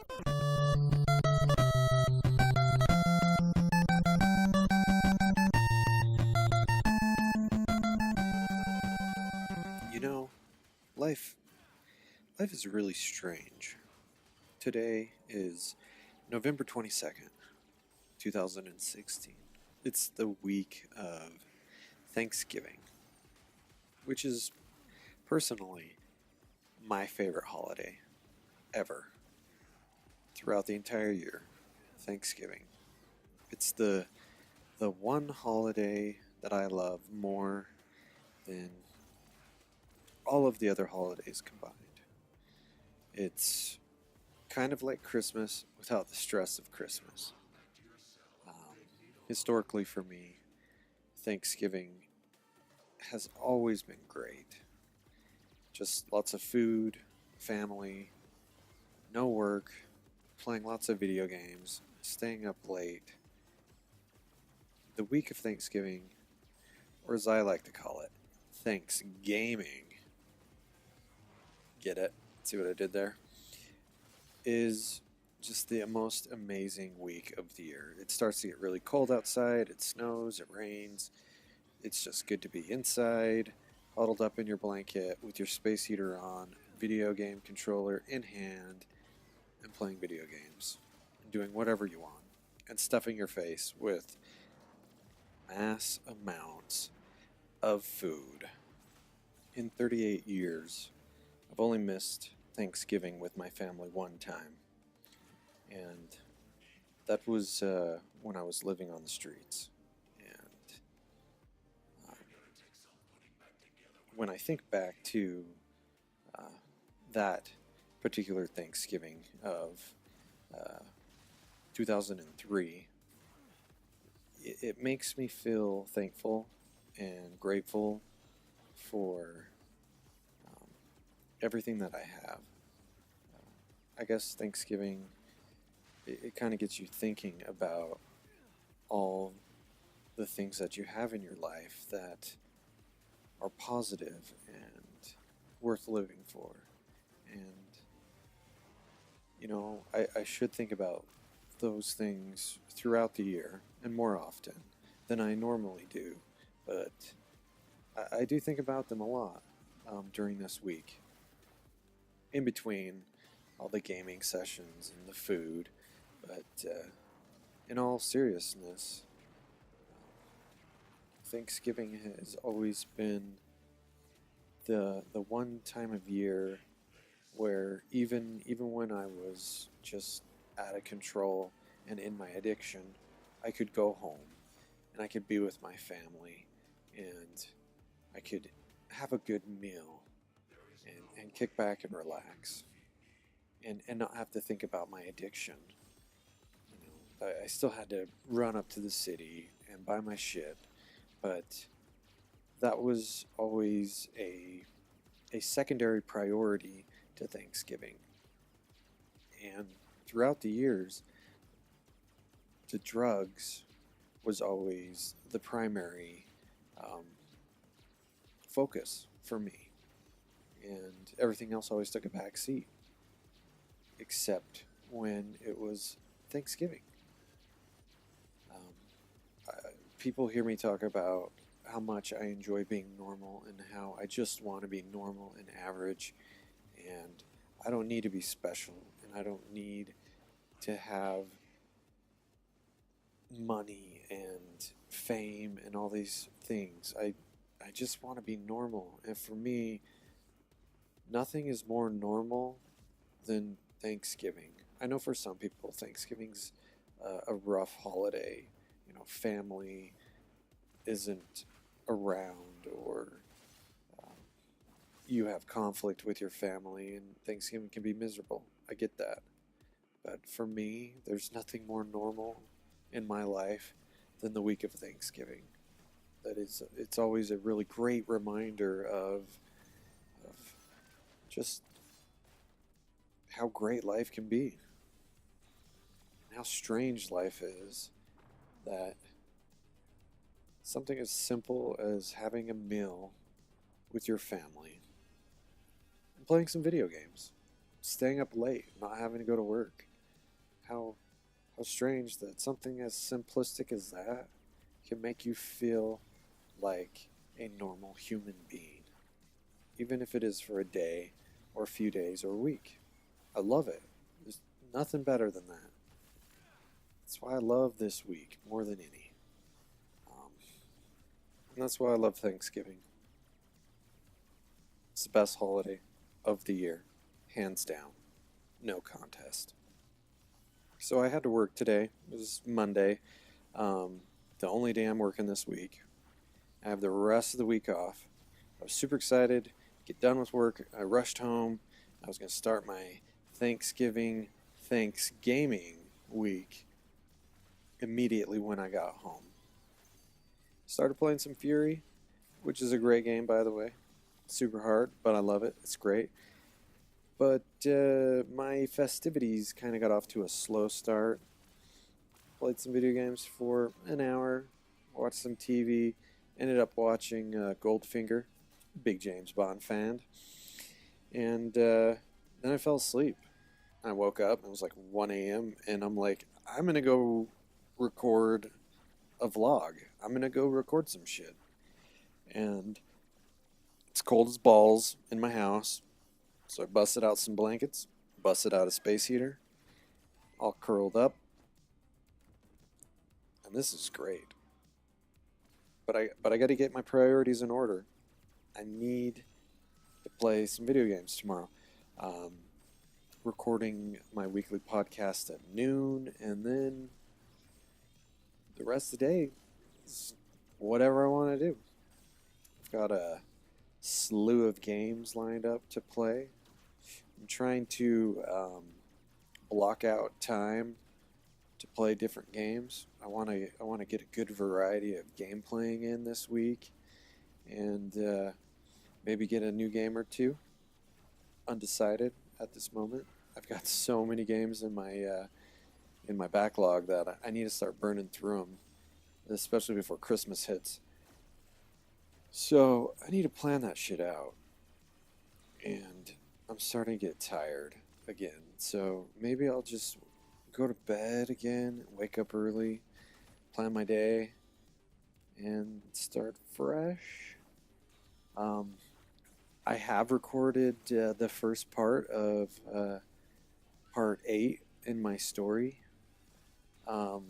You know, life life is really strange. Today is November 22nd, 2016. It's the week of Thanksgiving, which is personally my favorite holiday ever throughout the entire year. Thanksgiving. It's the one holiday that I love more than all of the other holidays combined. It's kind of like Christmas without the stress of Christmas. Um, Historically, for me, Thanksgiving has always been great. Just lots of food, family, no work, playing lots of video games, staying up late. The week of Thanksgiving, or as I like to call it, Thanksgaming, get it? See what I did there? Is just the most amazing week of the year. It starts to get really cold outside, it snows, it rains. It's just good to be inside, huddled up in your blanket with your space heater on, video game controller in hand, and playing video games, and doing whatever you want, and stuffing your face with mass amounts of food. In 38 years, I've only missed Thanksgiving with my family one time, and that was when I was living on the streets. And um, when I think back to uh, that particular Thanksgiving of uh, 2003, it makes me feel thankful and grateful for um, everything that I have. I guess Thanksgiving, it kind of gets you thinking about all the things that you have in your life that are positive and worth living for. And, I should think about those things throughout the year and more often than I normally do. But I do think about them a lot during this week, in between all the gaming sessions and the food. But in all seriousness, Thanksgiving has always been the one time of year where even when I was just out of control and in my addiction, I could go home and I could be with my family and I could have a good meal and kick back and relax and not have to think about my addiction. I still had to run up to the city and buy my shit, but that was always a secondary priority to Thanksgiving. And throughout the years, the drugs was always the primary um, focus for me, and everything else always took a back seat, except when it was Thanksgiving. Um, I, People hear me talk about how much I enjoy being normal and how I just want to be normal and average, and I don't need to be special, and I don't need to have money and fame and all these things. I just want to be normal. And for me, nothing is more normal than Thanksgiving. I know for some people, Thanksgiving's a rough holiday. Family isn't around, or um, you have conflict with your family, and Thanksgiving can be miserable. I get that. But for me, there's nothing more normal in my life than the week of Thanksgiving. It's always a really great reminder of just how great life can be, and how strange life is, that something as simple as having a meal with your family and playing some video games, staying up late, not having to go to work. How strange that something as simplistic as that can make you feel like a normal human being, even if it is for a day or a few days or a week. I love it. There's nothing better than that. That's why I love this week more than any. Um, and that's why I love Thanksgiving. It's the best holiday of the year, hands down. No contest. So I had to work today. It was Monday. Um, the only day I'm working this week. I have the rest of the week off. I was super excited. Get done with work. I rushed home. I was going to start my Thanksgiving week immediately when I got home. Started playing some Fury, which is a great game, by the way. Super hard, but I love it. It's great. But my festivities kind of got off to a slow start. Played some video games for an hour, watched some TV, ended up watching Goldfinger, big James Bond fan, and then I fell asleep. I woke up, it was like 1 a.m., and I'm like, I'm gonna go record a vlog. I'm gonna go record some shit. And it's cold as balls in my house, so I busted out some blankets, busted out a space heater, all curled up, and this is great. But I got to get my priorities in order. I need to play some video games tomorrow. Um, Recording my weekly podcast at noon, and then the rest of the day is whatever I want to do. I've got a slew of games lined up to play. I'm trying to block out time to play different games. I want to get a good variety of game playing in this week, and maybe get a new game or two. Undecided at this moment. I've got so many games in my backlog that I need to start burning through them, especially before Christmas hits. So I need to plan that shit out, and I'm starting to get tired again. So maybe I'll just go to bed again, wake up early, plan my day, and start fresh. Um, I have recorded the first part of part 8 in my story. Um,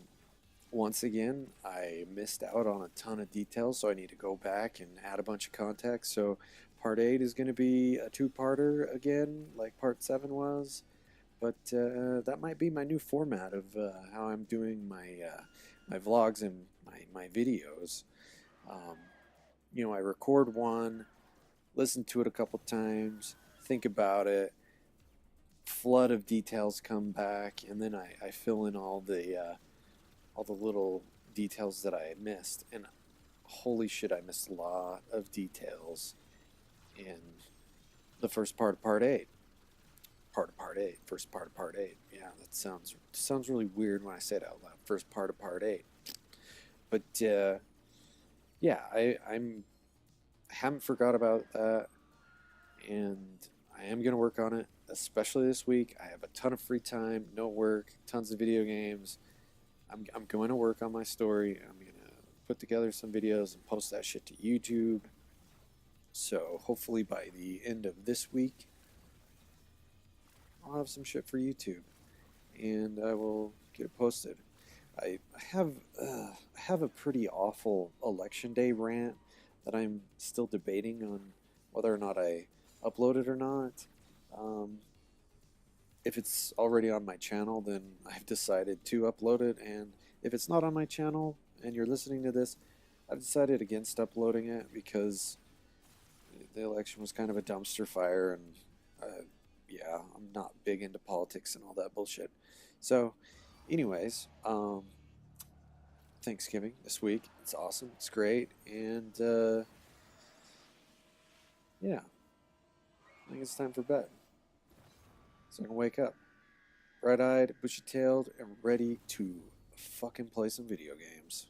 Once again, I missed out on a ton of details, so I need to go back and add a bunch of context. So part 8 is going to be a two-parter again, like part 7 was. But that might be my new format of how I'm doing my vlogs and my videos. Um, I record one, listen to it a couple times, think about it, flood of details come back, and then I fill in all the little details that I missed. And holy shit, I missed a lot of details in the first part of part 8. First part of part 8. Yeah, that sounds really weird when I say it out loud. First part of part 8. But yeah, I haven't forgot about that, and I am gonna work on it, especially this week. I have a ton of free time, no work, tons of video games. I'm going to work on my story. I'm gonna put together some videos and post that shit to YouTube. So hopefully by the end of this week, I'll have some shit for YouTube, and I will get it posted. I have a pretty awful election day rant that I'm still debating on whether or not I upload it or not. Um, if it's already on my channel, then I've decided to upload it, and if it's not on my channel and you're listening to this, I've decided against uploading it because the election was kind of a dumpster fire, and yeah, I'm not big into politics and all that bullshit. So, anyways, Thanksgiving this week. It's awesome. It's great. And yeah, I think it's time for bed. So I can wake up bright eyed, bushy tailed, and ready to fucking play some video games.